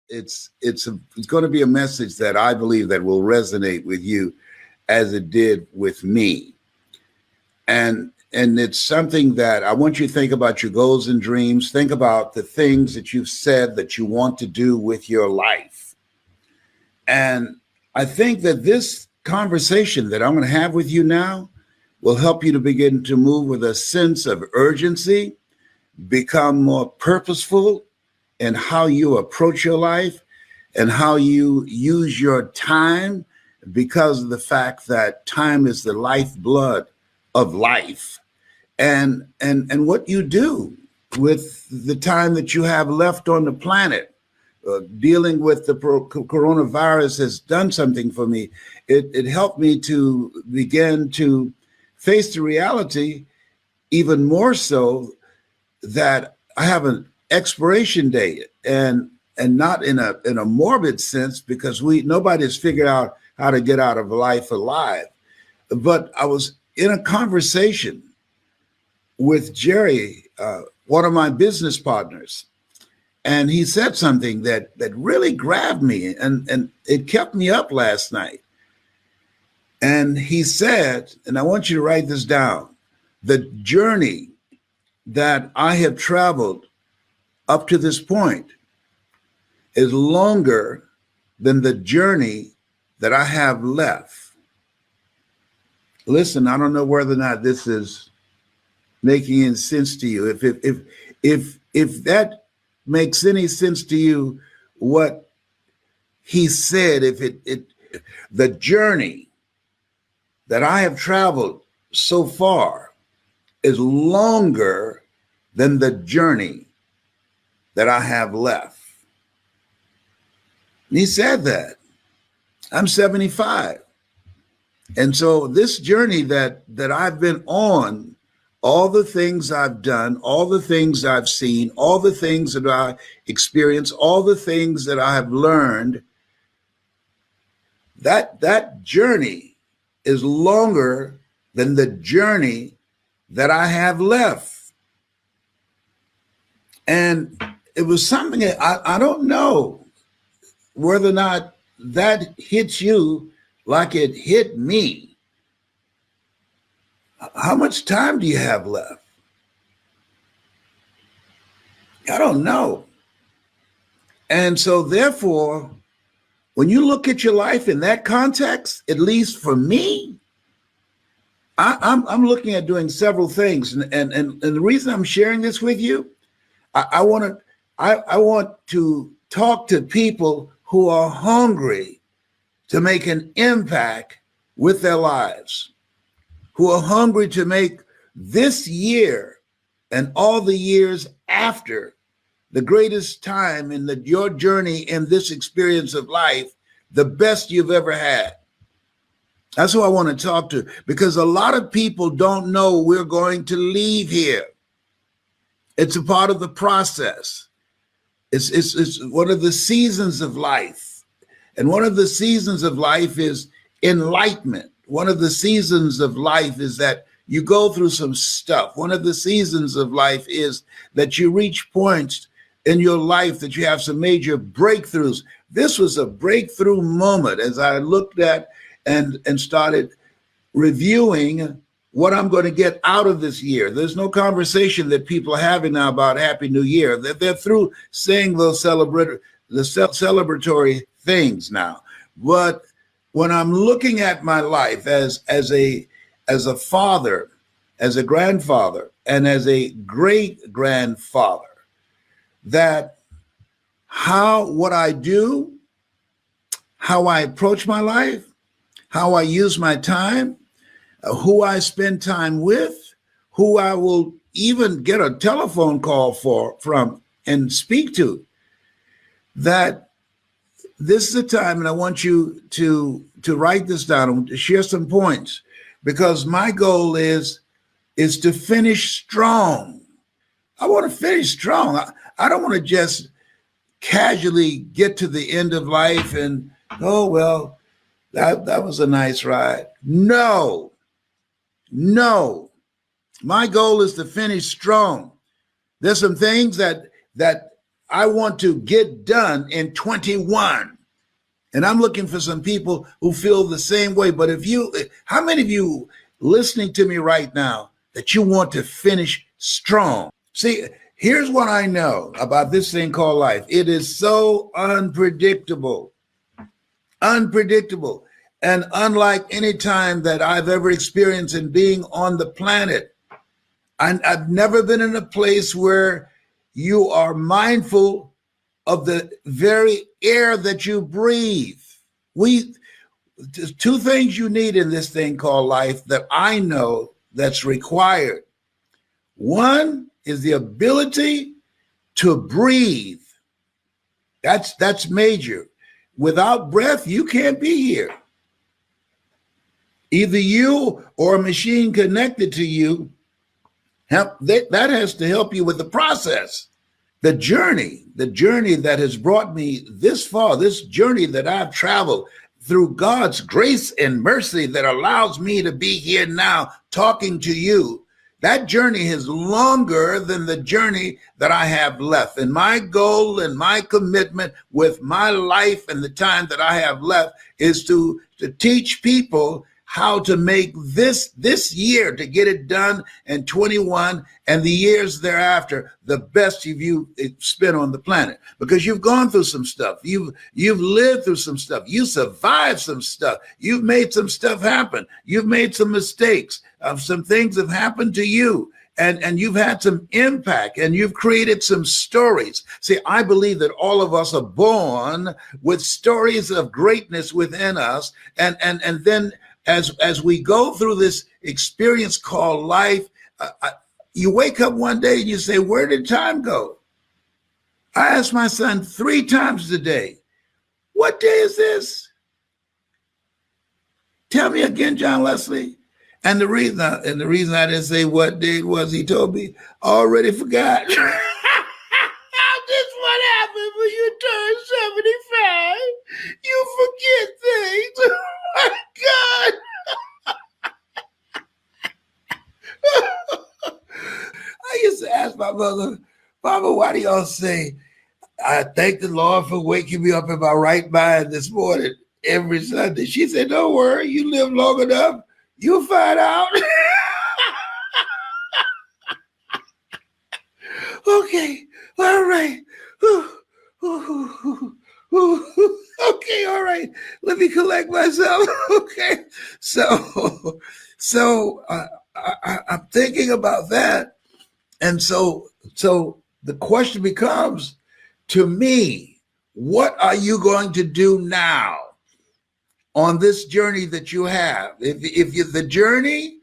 it's going to be a message that I believe that will resonate with you as it did with me. And it's something that I want you to think about your goals and dreams. Think about the things that you've said that you want to do with your life. And I think that this conversation that I'm going to have with you now will help you to begin to move with a sense of urgency, become more purposeful in how you approach your life and how you use your time, because of the fact that time is the lifeblood of life. And what you do with the time that you have left on the planet. Dealing with the coronavirus has done something for me. It helped me to begin to face the reality even more so that I have an expiration date, and not in a morbid sense, because nobody's figured out how to get out of life alive. But I was in a conversation with Jerry, one of my business partners, and he said something that really grabbed me, and it kept me up last night. And he said, and I want you to write this down, the journey that I have traveled up to this point is longer than the journey that I have left. Listen, I don't know whether or not this is making any sense to you. If that makes any sense to you, what he said, the journey that I have traveled so far is longer than the journey that I have left. And he said that. I'm 75. And so this journey that I've been on, all the things I've done, all the things I've seen, all the things that I experienced, all the things that I have learned, that journey is longer than the journey that I have left. And it was something that I don't know whether or not that hits you like it hit me. How much time do you have left? I don't know. And so therefore, when you look at your life in that context, at least for me, I'm looking at doing several things. And the reason I'm sharing this with you, I want to talk to people who are hungry to make an impact with their lives, who are hungry to make this year and all the years after the greatest time in your journey in this experience of life, the best you've ever had. That's who I want to talk to, because a lot of people don't know we're going to leave here. It's a part of the process. It's one of the seasons of life. And one of the seasons of life is enlightenment. One of the seasons of life is that you go through some stuff. One of the seasons of life is that you reach points in your life that you have some major breakthroughs. This was a breakthrough moment as I looked at and started reviewing what I'm going to get out of this year. There's no conversation that people are having now about Happy New Year. They're through saying those celebratory things now. But when I'm looking at my life as a father, as a grandfather, and as a great grandfather, that what I do, how I approach my life, how I use my time, who I spend time with, who I will even get a telephone call from and speak to, that this is the time, and I want you to write this down and to share some points, because my goal is to finish strong. I want to finish strong. I don't want to just casually get to the end of life and, oh, well, that was a nice ride. No. My goal is to finish strong. There's some things that I want to get done in 21. And I'm looking for some people who feel the same way. But how many of you listening to me right now that you want to finish strong? See, here's what I know about this thing called life. It is so unpredictable, unpredictable. And unlike any time that I've ever experienced in being on the planet, I've never been in a place where you are mindful of the very air that you breathe. There's two things you need in this thing called life that I know that's required. One is the ability to breathe. That's major. Without breath, you can't be here. Either you or a machine connected to you, that has to help you with the process. The journey that has brought me this far, this journey that I've traveled through God's grace and mercy that allows me to be here now talking to you, that journey is longer than the journey that I have left. And my goal and my commitment with my life and the time that I have left is to teach people how to make this year, to get it done in 21 and the years thereafter, the best you spent on the planet. Because you've gone through some stuff. You've lived through some stuff. You survived some stuff. You've made some stuff happen. You've made some mistakes. Some things have happened to you. And you've had some impact and you've created some stories. See, I believe that all of us are born with stories of greatness within us. And then as we go through this experience called life, you wake up one day and you say, where did time go? I ask my son 3 times a day, what day is this? Tell me again, John Leslie. And the reason I didn't say what day it was, he told me, I already forgot. This is what happens when you turn 75. You forget things. Oh my God. I used to ask my mother, Mama, why do y'all say, I thank the Lord for waking me up in my right mind this morning every Sunday? She said, don't worry, you live long enough, you'll find out. Okay, all right. Okay, all right. Let me collect myself. Okay, so I'm thinking about that, and so the question becomes, to me, what are you going to do now on this journey that you have? If you, the journey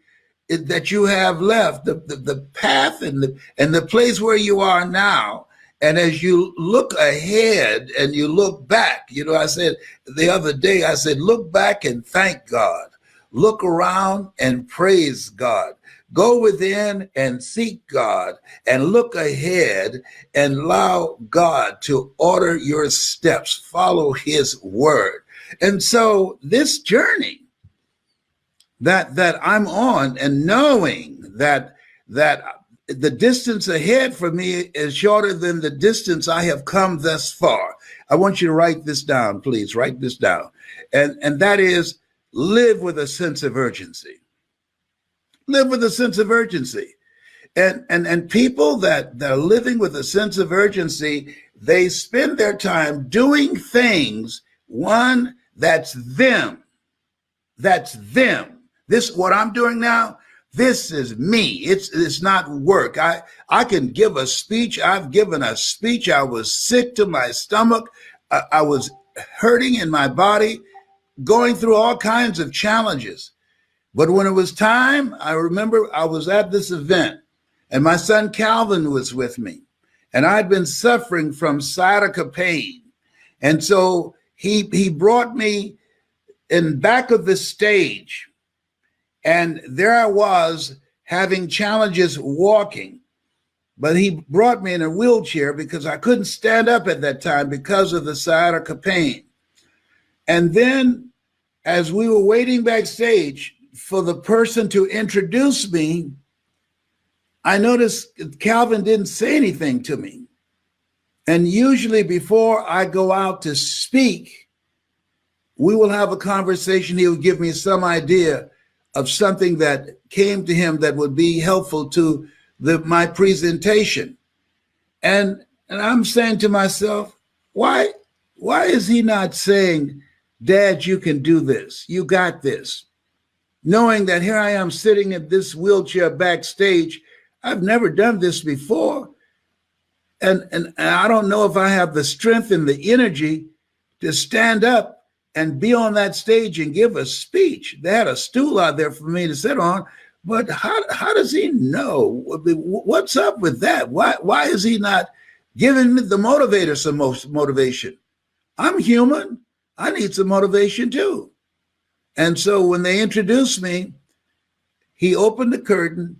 that you have left, the path and the place where you are now. And as you look ahead and you look back, I said the other day, I said, look back and thank God. Look around and praise God. Go within and seek God and look ahead and allow God to order your steps. Follow his word. And so this journey that I'm on, and knowing that the distance ahead for me is shorter than the distance I have come thus far. I want you to write this down, please. Write this down. And that is, live with a sense of urgency. Live with a sense of urgency. And people that are living with a sense of urgency, they spend their time doing things, one, that's them. That's them. This, what I'm doing now, this is me. It's not work. I can give a speech. I've given a speech. I was sick to my stomach. I was hurting in my body, going through all kinds of challenges. But when it was time, I remember I was at this event and my son Calvin was with me, and I'd been suffering from sciatica pain. And so he brought me in back of the stage. And there I was having challenges walking, but he brought me in a wheelchair because I couldn't stand up at that time because of the sciatica pain. And then as we were waiting backstage for the person to introduce me, I noticed Calvin didn't say anything to me. And usually before I go out to speak, we will have a conversation. He will give me some idea of something that came to him that would be helpful to my presentation. And I'm saying to myself, why is he not saying, Dad, you can do this. You got this. Knowing that here I am sitting in this wheelchair backstage. I've never done this before. And I don't know if I have the strength and the energy to stand up and be on that stage and give a speech. They had a stool out there for me to sit on, but how does he know? What's up with that? Why is he not giving me the motivator some motivation? I'm human. I need some motivation too. And so when they introduced me, he opened the curtain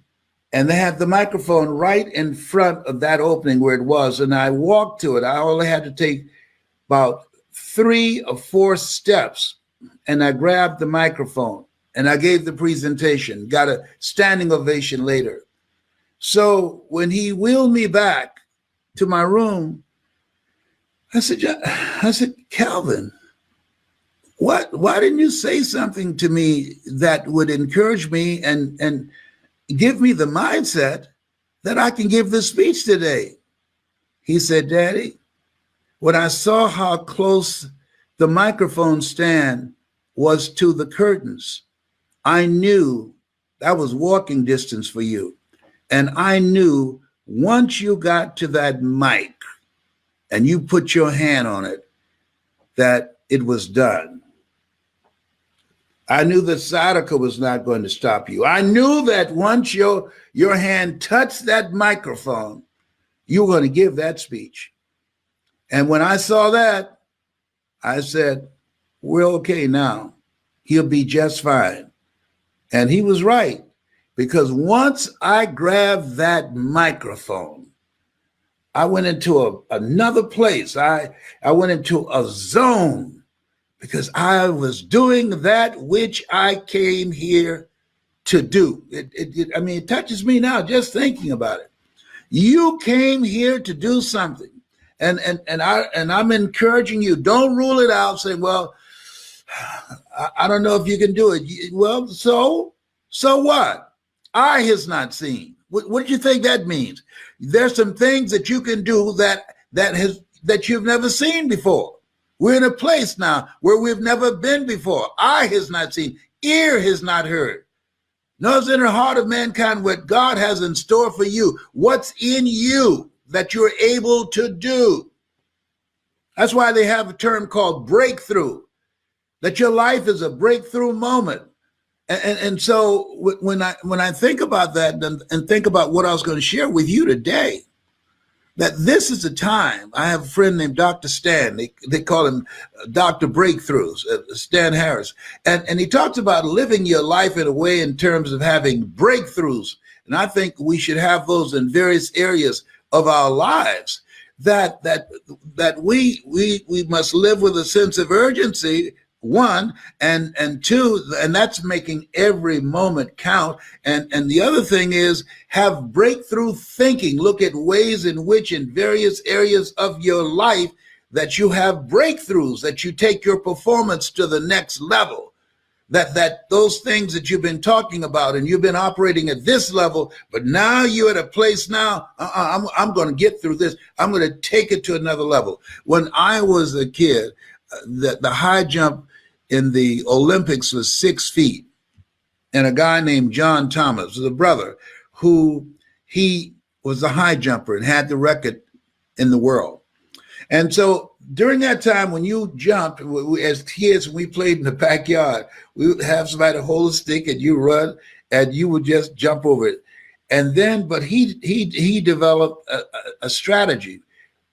and they had the microphone right in front of that opening where it was. And I walked to it. I only had to take about 3 or 4 steps. And I grabbed the microphone and I gave the presentation, got a standing ovation later. So when he wheeled me back to my room, I said, Calvin, why didn't you say something to me that would encourage me and give me the mindset that I can give this speech today? He said, Daddy, when I saw how close the microphone stand was to the curtains, I knew that was walking distance for you. And I knew once you got to that mic and you put your hand on it, that it was done. I knew that sciatica was not going to stop you. I knew that once your hand touched that microphone, you were going to give that speech. And when I saw that, I said, we're okay now. He'll be just fine. And he was right, because once I grabbed that microphone, I went into another place. I went into a zone, because I was doing that which I came here to do. It touches me now just thinking about it. You came here to do something. And I'm encouraging you, don't rule it out saying, well, I don't know if you can do it. Well, so what? Eye has not seen. What do you think that means? There's some things that you can do that you've never seen before. We're in a place now where we've never been before. Eye has not seen, ear has not heard. Nor is in the heart of mankind what God has in store for you. What's in you that you're able to do. That's why they have a term called breakthrough, that your life is a breakthrough moment. And so when I think about that and think about what I was going to share with you today, that this is a time. I have a friend named Dr. Stan. They call him Dr. Breakthroughs, Stan Harris. And he talks about living your life in a way in terms of having breakthroughs. And I think we should have those in various areas of our lives, that we must live with a sense of urgency, one, and two, and that's making every moment count. And the other thing is have breakthrough thinking. Look at ways in which in various areas of your life that you have breakthroughs, that you take your performance to the next level. That those things that you've been talking about and you've been operating at this level, but now you're at a place now, I'm going to get through this. I'm going to take it to another level. When I was a kid, the high jump in the Olympics was 6 feet. And a guy named John Thomas was a brother who he was a high jumper and had the record in the world. And so during that time, when you jumped, as kids, we played in the backyard. We would have somebody hold a stick and you run and you would just jump over it. And then, but he developed a strategy.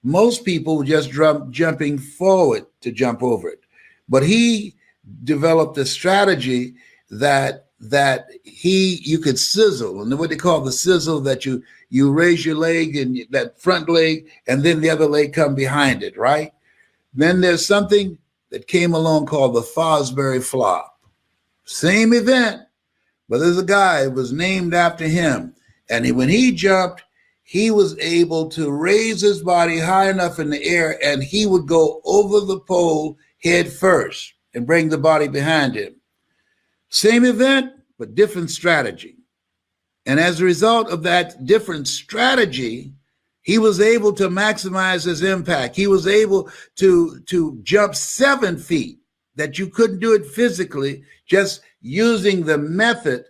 Most people were just jumping forward to jump over it. But he developed a strategy that you could sizzle, and what they call the sizzle, that you raise your leg and that front leg, and then the other leg come behind it, right? Then there's something that came along called the Fosbury flop. Same event, but there's a guy, it was named after him. And when he jumped, he was able to raise his body high enough in the air, and he would go over the pole head first and bring the body behind him. Same event, but different strategy. And as a result of that different strategy, he was able to maximize his impact. He was able to jump 7 feet that you couldn't do it physically, just using the method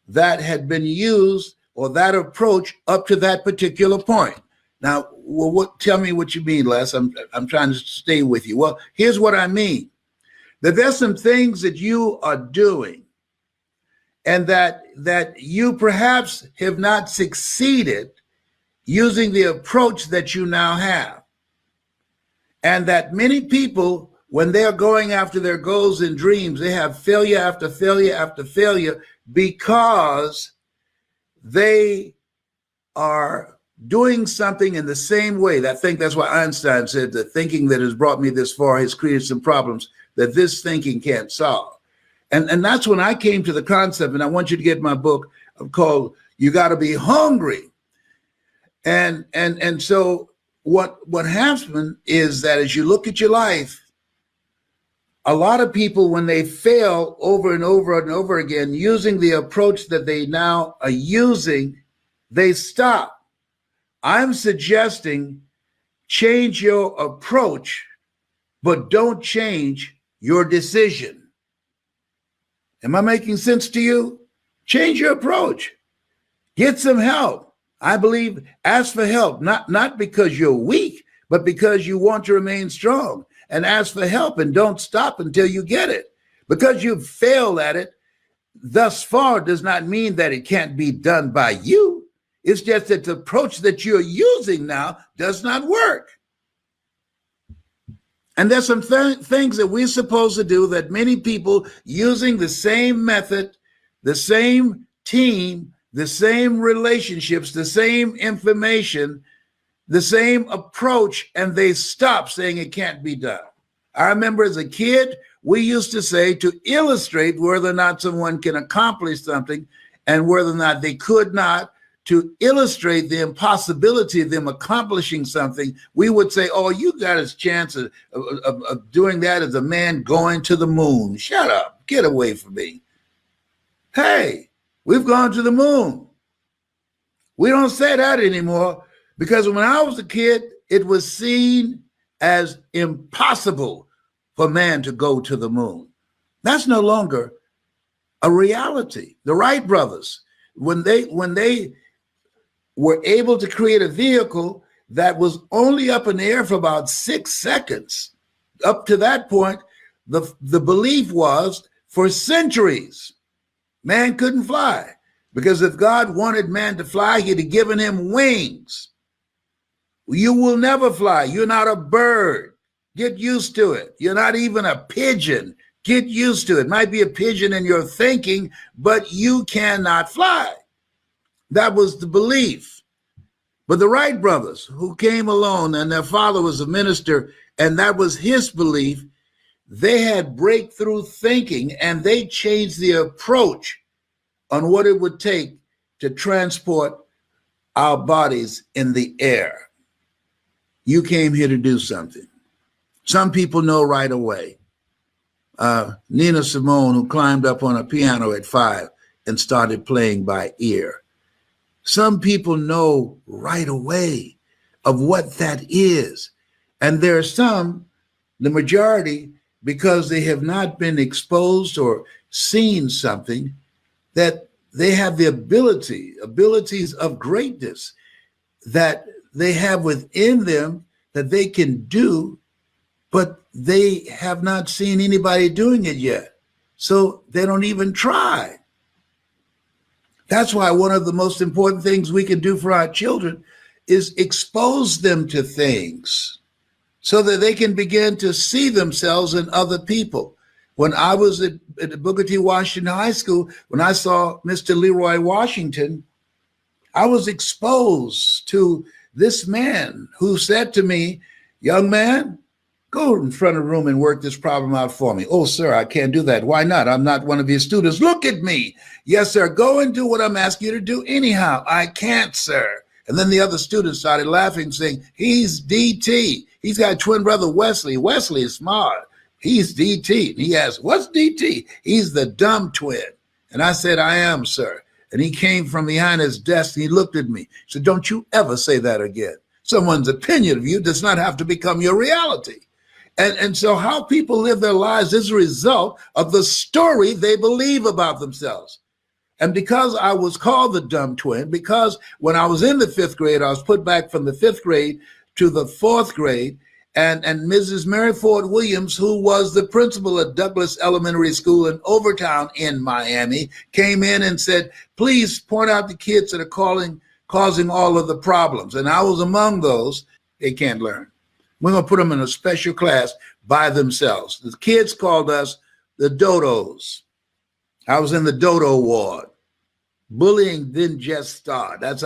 that had been used or that approach up to that particular point. Now, well, tell me what you mean, Les. I'm trying to stay with you. Well, here's what I mean. That there's some things that you are doing and that you perhaps have not succeeded using the approach that you now have. And that many people, when they're going after their goals and dreams, they have failure after failure after failure because they are doing something in the same way. I think that's why Einstein said the thinking that has brought me this far has created some problems that this thinking can't solve. And that's when I came to the concept, and I want you to get my book called You Gotta Be Hungry. And so what happened is that as you look at your life, a lot of people, when they fail over and over and over again, using the approach that they now are using, they stop. I'm suggesting change your approach, but don't change your decision. Am I making sense to you? Change your approach. Get some help. I believe ask for help, not because you're weak, but because you want to remain strong. And ask for help and don't stop until you get it. Because you've failed at it thus far does not mean that it can't be done by you. It's just that the approach that you're using now does not work. And there's some things that we're supposed to do that many people using the same method, the same team, the same relationships, the same information, the same approach, and they stop saying it can't be done. I remember as a kid, we used to say to illustrate whether or not someone can accomplish something and whether or not they could not, to illustrate the impossibility of them accomplishing something, we would say, oh, you got a chance of doing that as a man going to the moon. Shut up. Get away from me. Hey, we've gone to the moon. We don't say that anymore because when I was a kid, it was seen as impossible for man to go to the moon. That's no longer a reality. The Wright brothers, when they were able to create a vehicle that was only up in the air for about 6 seconds. Up to that point, the belief was for centuries, man couldn't fly. Because if God wanted man to fly, he'd have given him wings. You will never fly. You're not a bird. Get used to it. You're not even a pigeon. Get used to it. Might be a pigeon in your thinking, but you cannot fly. That was the belief. But the Wright brothers, who came along and their father was a minister, and that was his belief, they had breakthrough thinking and they changed the approach on what it would take to transport our bodies in the air. You came here to do something. Some people know right away. Nina Simone, who climbed up on a piano at 5 and started playing by ear. Some people know right away of what that is. And there are some, the majority, because they have not been exposed or seen something, that they have the abilities of greatness that they have within them that they can do, but they have not seen anybody doing it yet. So they don't even try. That's why one of the most important things we can do for our children is expose them to things so that they can begin to see themselves in other people. When I was at Booker T. Washington High School, when I saw Mr. Leroy Washington, I was exposed to this man who said to me, young man, go in front of the room and work this problem out for me. Oh, sir, I can't do that. Why not? I'm not one of your students. Look at me. Yes, sir. Go and do what I'm asking you to do anyhow. I can't, sir. And then the other students started laughing, saying, he's DT. He's got a twin brother, Wesley. Wesley is smart. He's DT. And he asked, what's DT? He's the dumb twin. And I said, I am, sir. And he came from behind his desk and he looked at me. He said, don't you ever say that again. Someone's opinion of you does not have to become your reality. And so how people live their lives is a result of the story they believe about themselves. And because I was called the dumb twin, because when I was in the 5th grade, I was put back from the 5th grade to the 4th grade, and Mrs. Mary Ford Williams, who was the principal at Douglas Elementary School in Overtown in Miami, came in and said, please point out the kids that are causing all of the problems. And I was among those. They can't learn. We're going to put them in a special class by themselves. The kids called us the dodos. I was in the dodo ward. Bullying didn't just start. That's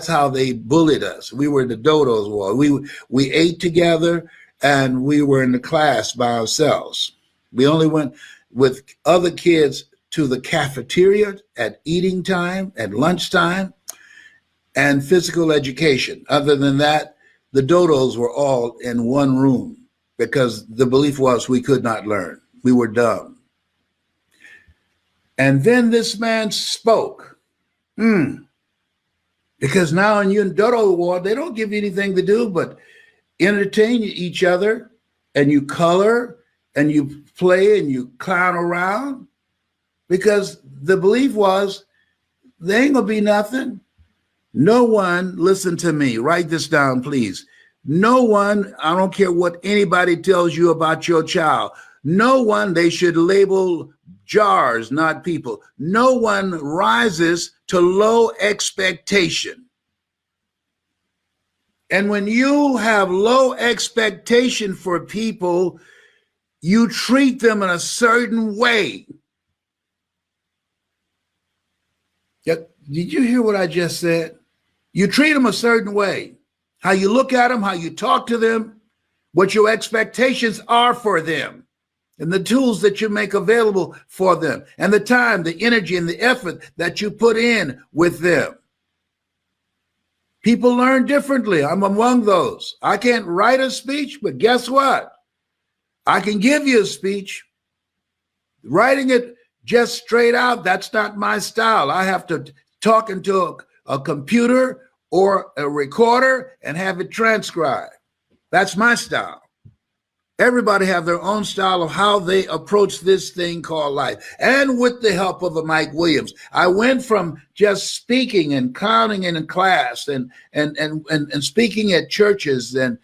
how they bullied us. We were in the dodos ward. We ate together and we were in the class by ourselves. We only went with other kids to the cafeteria at eating time, at lunchtime, and physical education. Other than that, the dodos were all in one room because the belief was we could not learn. We were dumb. And then this man spoke. Because now in dodo ward, they don't give you anything to do but entertain each other, and you color and you play and you clown around, because the belief was there ain't gonna be nothing. No one, listen to me, write this down, please. No one, I don't care what anybody tells you about your child. No one, they should label jars, not people. No one rises to low expectation. And when you have low expectation for people, you treat them in a certain way. Did you hear what I just said? You treat them a certain way. How you look at them, how you talk to them, what your expectations are for them, and the tools that you make available for them, and the time, the energy, and the effort that you put in with them. People learn differently. I'm among those. I can't write a speech, but guess what? I can give you a speech. Writing it just straight out, that's not my style. I have to talk into a computer or a recorder and have it transcribed. That's my style. Everybody have their own style of how they approach this thing called life. And with the help of a Mike Williams, I went from just speaking and clowning in class and speaking at churches and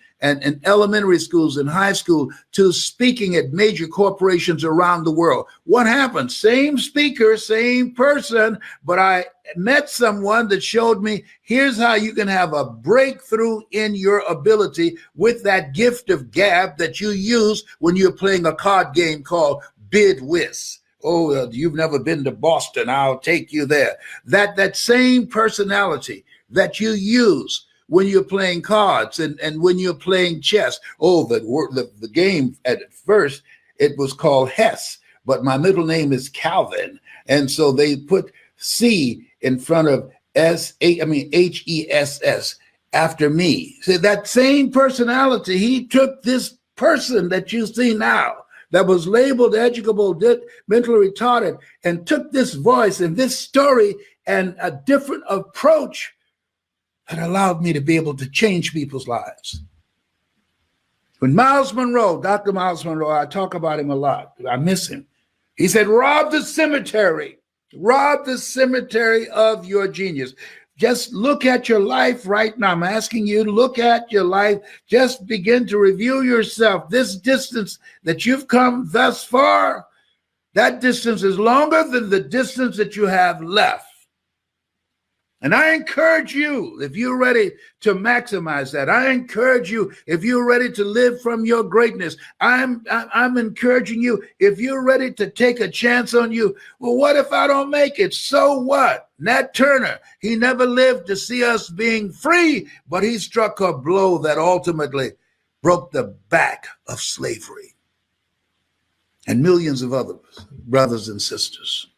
elementary schools and high school to speaking at major corporations around the world. What happened? Same speaker, same person, but I met someone that showed me here's how you can have a breakthrough in your ability with that gift of gab that you use when you're playing a card game called Bid Whist. Oh, you've never been to Boston. I'll take you there. That same personality that you use when you're playing cards and when you're playing chess. Oh, the game at first, it was called Hess, but my middle name is Calvin. And so they put C in front of Hess after me. So that same personality, he took this person that you see now that was labeled educable, mentally retarded, and took this voice and this story and a different approach that allowed me to be able to change people's lives. When Miles Monroe, Dr. Miles Monroe, I talk about him a lot. I miss him. He said, rob the cemetery of your genius. Just look at your life right now. I'm asking you to look at your life. Just begin to review yourself. This distance that you've come thus far, that distance is longer than the distance that you have left. And I encourage you, if you're ready to maximize that, I encourage you, if you're ready to live from your greatness, I'm encouraging you, if you're ready to take a chance on you, well, what if I don't make it? So what? Nat Turner, he never lived to see us being free, but he struck a blow that ultimately broke the back of slavery. And millions of other brothers and sisters.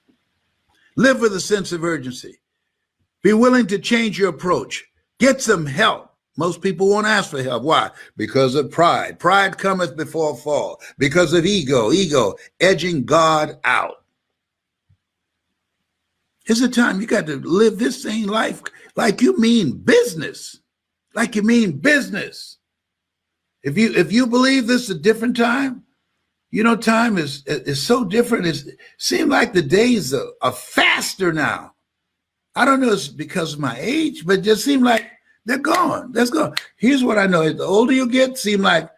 Live with a sense of urgency. Be willing to change your approach. Get some help. Most people won't ask for help. Why? Because of pride. Pride cometh before a fall. Because of ego edging God out. Here's a time you got to live this same life like you mean business. Like you mean business. If you believe this is a different time, you know, time is so different. It seems like the days are faster now. I don't know if it's because of my age, but it just seems like they're gone. That's gone. Here's what I know. The older you get, seem like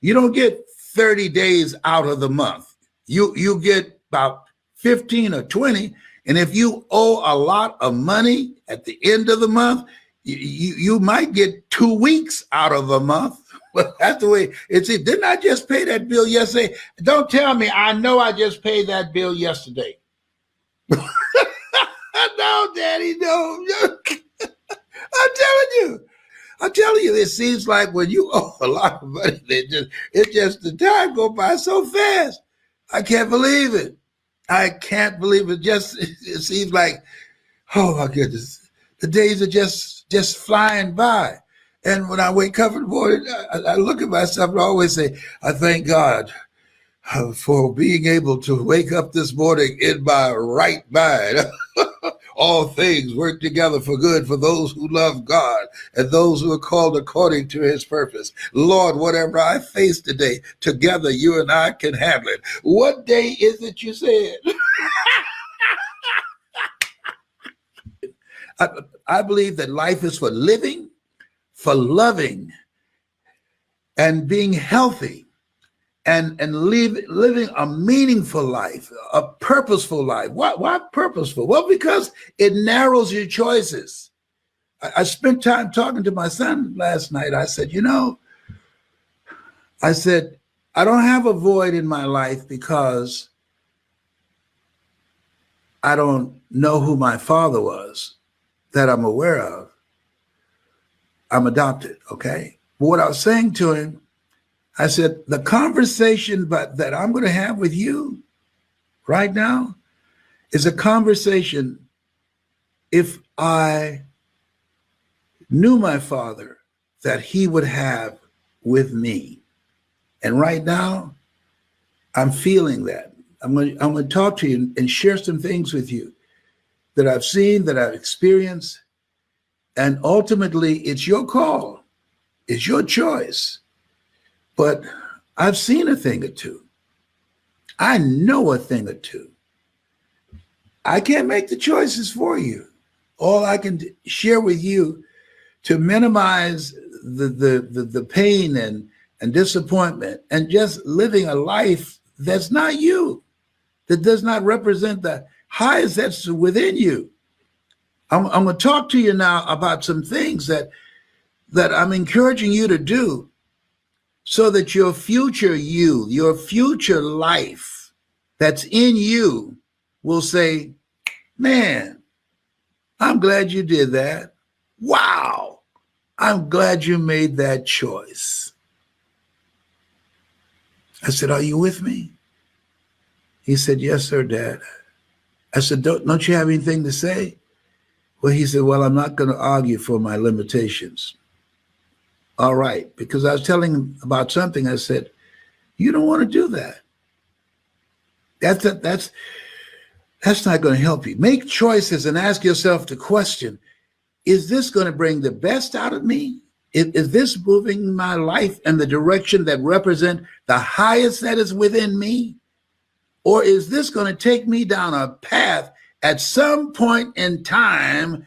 you don't get 30 days out of the month. You get about 15 or 20. And if you owe a lot of money at the end of the month, you might get 2 weeks out of a month. But that's the way it's. Didn't I just pay that bill yesterday? Don't tell me. I know I just paid that bill yesterday. No, Daddy, no. I'm telling you, it seems like when you owe a lot of money, it's just the time go by so fast. I can't believe it. I can't believe it. It seems like, oh my goodness, the days are just flying by. And when I wake up in the morning, I look at myself and I always say, I thank God for being able to wake up this morning in my right mind. All things work together for good for those who love God and those who are called according to his purpose. Lord, whatever I face today, together you and I can handle it. What day is it you said? I believe that life is for living, for loving, and being healthy, and living a meaningful life, a purposeful life. Why purposeful? Well, because it narrows your choices. I spent time talking to my son last night. I said, I don't have a void in my life because I don't know who my father was that I'm aware of. I'm adopted, okay? But what I was saying to him, I said, the conversation that I'm going to have with you right now is a conversation if I knew my father that he would have with me. And right now, I'm feeling that. I'm going to talk to you and share some things with you that I've seen, that I've experienced. And ultimately, it's your call. It's your choice. But I've seen a thing or two. I know a thing or two. I can't make the choices for you. All I can share with you to minimize the pain and disappointment and just living a life that's not you, that does not represent the highest that's within you. I'm going to talk to you now about some things that I'm encouraging you to do so that your future you, your future life that's in you will say, man, I'm glad you did that. Wow, I'm glad you made that choice. I said, are you with me? He said, yes, sir, Dad. I said, don't you have anything to say? Well, he said, well, I'm not going to argue for my limitations. All right, because I was telling him about something. I said, you don't want to do that. That's not going to help you. Make choices and ask yourself the question, is this going to bring the best out of me? Is this moving my life in the direction that represent the highest that is within me? Or is this going to take me down a path at some point in time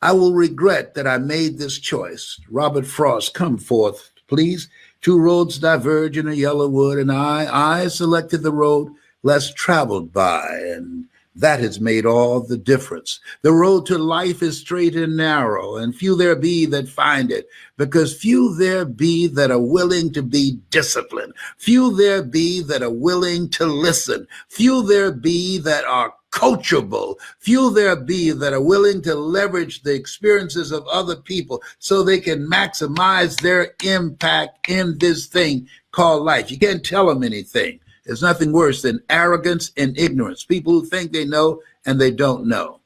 I will regret that I made this choice? Robert Frost, come forth, please. Two roads diverge in a yellow wood, and I selected the road less traveled by, and that has made all the difference. The road to life is straight and narrow, and few there be that find it, because few there be that are willing to be disciplined. Few there be that are willing to listen. Few there be that are coachable. Few there be that are willing to leverage the experiences of other people so they can maximize their impact in this thing called life. You can't tell them anything. There's nothing worse than arrogance and ignorance. People who think they know and they don't know.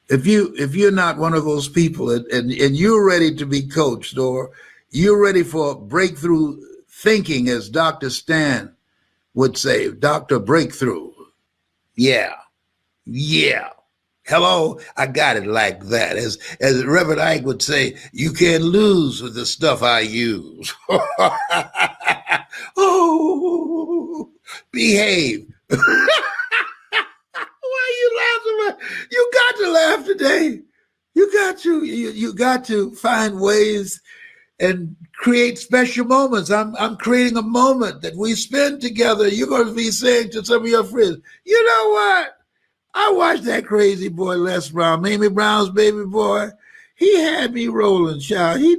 If you're not one of those people and you're ready to be coached, or you're ready for breakthrough thinking, as Dr. Stan would say, Dr. Breakthrough. Yeah. Yeah. Hello, I got it like that. As Reverend Ike would say, you can't lose with the stuff I use. Oh, behave. Why are you laughing? You got to laugh today. You got to find ways and create special moments. I'm creating a moment that we spend together. You're going to be saying to some of your friends, you know what? I watched that crazy boy Les Brown, Mamie Brown's baby boy. He had me rolling, child. He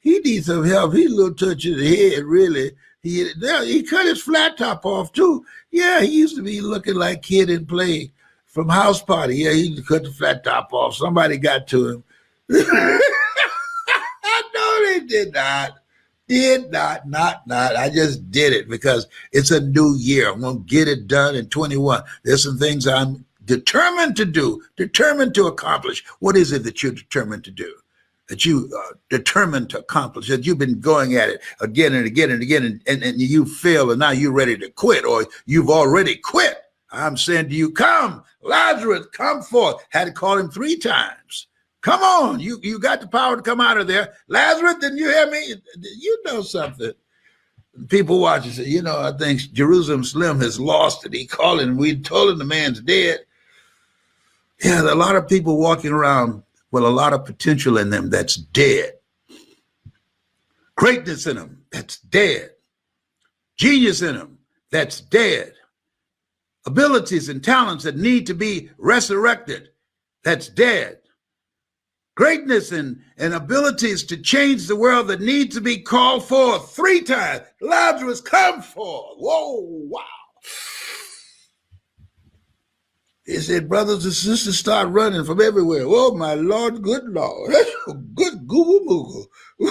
needs some help. He's a little touch of the head, really. He cut his flat top off too. Yeah, he used to be looking like Kid and Play from House Party. Yeah, he cut the flat top off. Somebody got to him. No, they did not. Not. I just did it because it's a new year. I'm going to get it done in 21. There's some things I'm determined to do, determined to accomplish. What is it that you're determined to do? That you are determined to accomplish, that you've been going at it again and again and again, and you fail, and now you're ready to quit, or you've already quit. I'm saying to you, come, Lazarus, come forth. Had to call him 3 times. Come on, you got the power to come out of there. Lazarus, didn't you hear me? You know something. People watching say, you know, I think Jerusalem Slim has lost it. He calling, we told him the man's dead. Yeah, there are a lot of people walking around with a lot of potential in them that's dead. Greatness in them, that's dead. Genius in them, that's dead. Abilities and talents that need to be resurrected, that's dead. Greatness and abilities to change the world that need to be called forth 3 times. Lazarus, come forth. Whoa, wow. He said, brothers and sisters start running from everywhere. Oh, my Lord, good Lord. That's a good google moogle.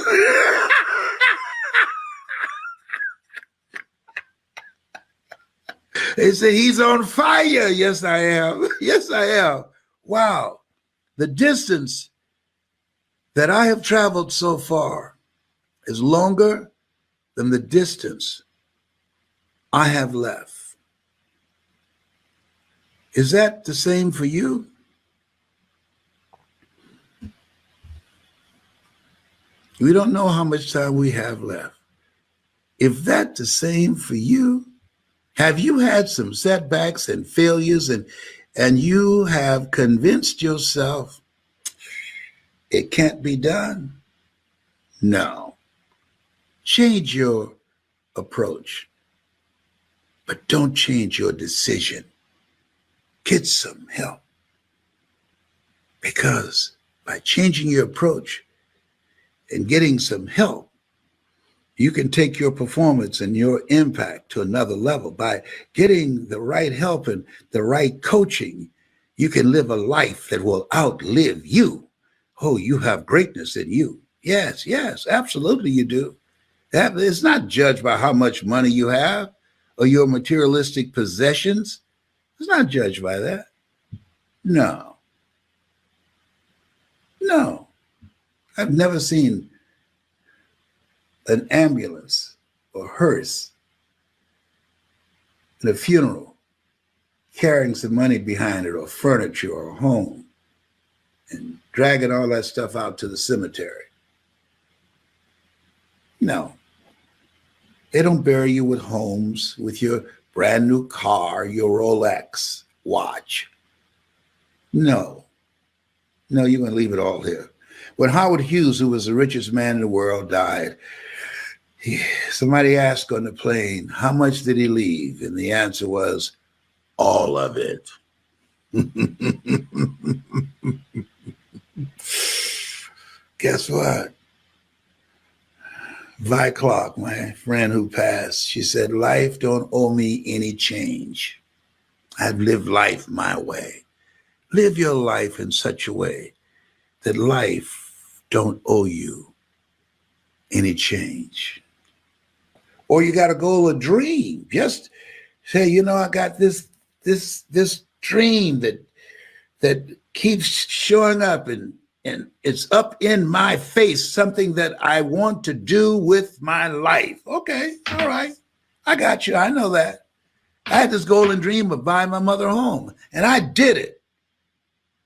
They said, he's on fire. Yes, I am. Yes, I am. Wow. The distance that I have traveled so far is longer than the distance I have left. Is that the same for you? We don't know how much time we have left. If that's the same for you, have you had some setbacks and failures and you have convinced yourself it can't be done? No. Change your approach, but don't change your decision. Get some help, because by changing your approach and getting some help, you can take your performance and your impact to another level. By getting the right help and the right coaching, you can live a life that will outlive you. Oh, you have greatness in you. Yes, absolutely you do. It's not judged by how much money you have or your materialistic possessions. It's not judged by that. No. I've never seen an ambulance or hearse at a funeral carrying some money behind it, or furniture, or a home, and dragging all that stuff out to the cemetery. No. They don't bury you with homes, with your brand new car, your Rolex watch. No, you're going to leave it all here. When Howard Hughes, who was the richest man in the world, died, somebody asked on the plane, how much did he leave? And the answer was, all of it. Guess what? Vi Clark, my friend who passed, she said, life don't owe me any change. I've lived life my way. Live your life in such a way that life don't owe you any change. Or you got a goal, a dream. Just say, I got this dream that keeps showing up, and it's up in my face, something that I want to do with my life. Okay, all right. I got you. I know that. I had this golden dream of buying my mother a home, and I did it.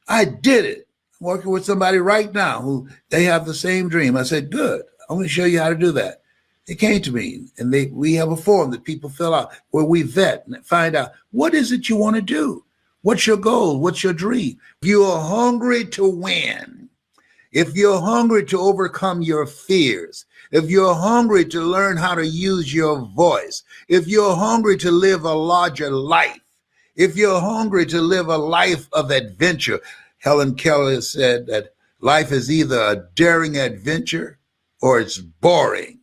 I did it. I'm working with somebody right now who they have the same dream. I said, good. I'm going to show you how to do that. They came to me, and we have a form that people fill out where we vet and find out, what is it you want to do? What's your goal? What's your dream? If you are hungry to win, if you're hungry to overcome your fears, if you're hungry to learn how to use your voice, if you're hungry to live a larger life, if you're hungry to live a life of adventure, Helen Keller said that life is either a daring adventure or it's boring.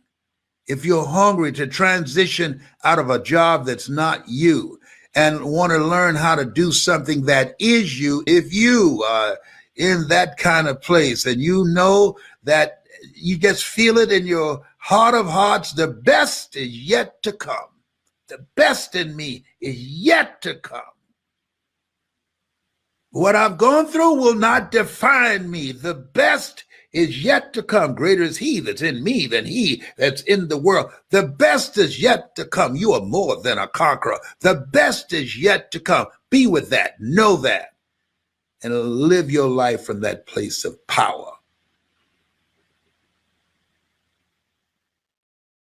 If you're hungry to transition out of a job that's not you and want to learn how to do something that is you, if you are in that kind of place and you know that you just feel it in your heart of hearts, the best is yet to come. The best in me is yet to come. What I've gone through will not define me. The best is yet to come. Greater is he that's in me than he that's in the world. The best is yet to come. You are more than a conqueror. The best is yet to come. Be with that. Know that. And live your life from that place of power.